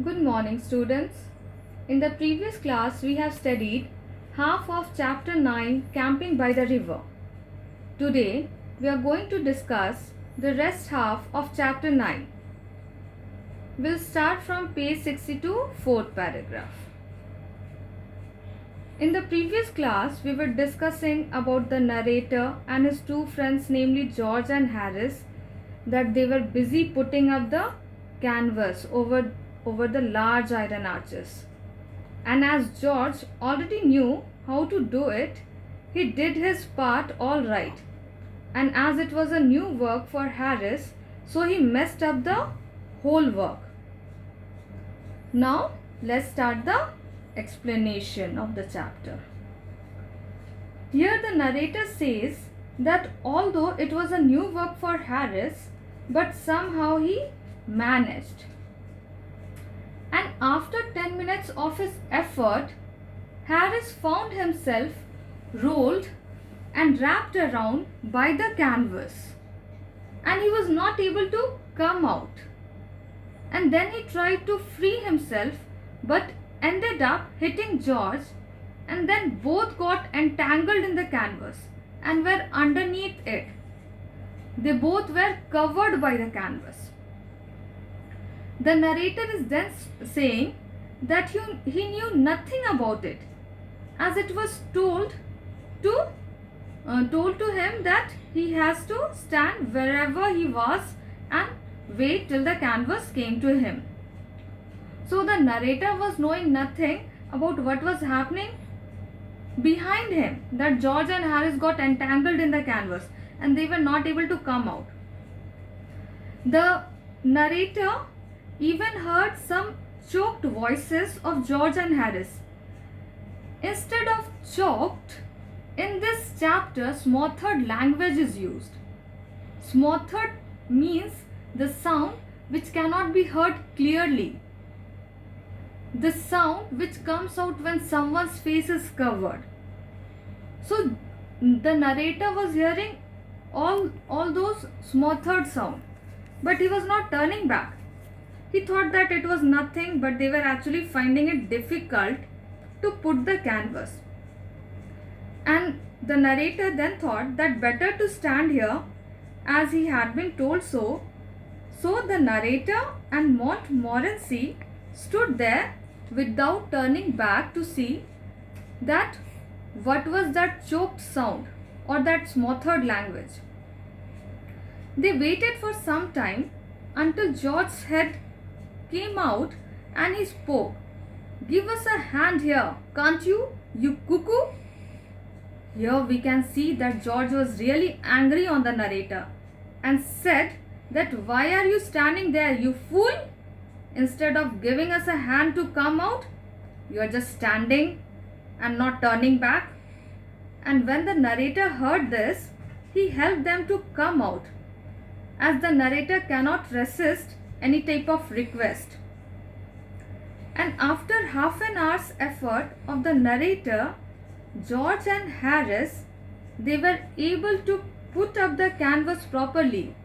Good morning, students. In the previous class, we have studied half of chapter 9, Camping by the River. Today, we are going to discuss the rest half of chapter 9. We'll start from page 62, fourth paragraph. In the previous class, we were discussing about the narrator and his two friends, namely George and Harris, that they were busy putting up the canvas over the large iron arches. And as George already knew how to do it, he did his part all right. And as it was a new work for Harris, so he messed up the whole work. Now, let's start the explanation of the chapter. Here the narrator says that although it was a new work for Harris, but somehow he managed. And after 10 minutes of his effort, Harris found himself rolled and wrapped around by the canvas, and he was not able to come out. And then he tried to free himself but ended up hitting George, and then both got entangled in the canvas and were underneath it. They both were covered by the canvas. The narrator is then saying that he knew nothing about it, as it was told to him that he has to stand wherever he was and wait till the canvas came to him. So the narrator was knowing nothing about what was happening behind him, that George and Harris got entangled in the canvas and they were not able to come out. The narrator even heard some choked voices of George and Harris. Instead of choked, in this chapter, smothered language is used. Smothered means the sound which cannot be heard clearly. The sound which comes out when someone's face is covered. So the narrator was hearing all those smothered sound, but he was not turning back. He thought that it was nothing, but they were actually finding it difficult to put the canvas. And the narrator then thought that better to stand here, as he had been told so. So the narrator and Montmorency stood there without turning back to see that what was that choked sound or that smothered language. They waited for some time until George's head came out and he spoke. "Give us a hand here, can't you, you cuckoo?" Here we can see that George was really angry on the narrator and said that, "Why are you standing there, you fool? Instead of giving us a hand to come out, you are just standing and not turning back." And when the narrator heard this, he helped them to come out, as the narrator cannot resist any type of request. And after half an hour's effort of the narrator, George and Harris, they were able to put up the canvas properly.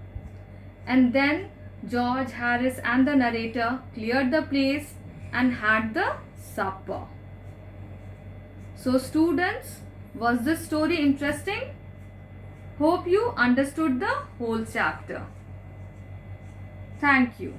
And then George, Harris and the narrator cleared the place and had the supper. So students, was this story interesting? Hope you understood the whole chapter. Thank you.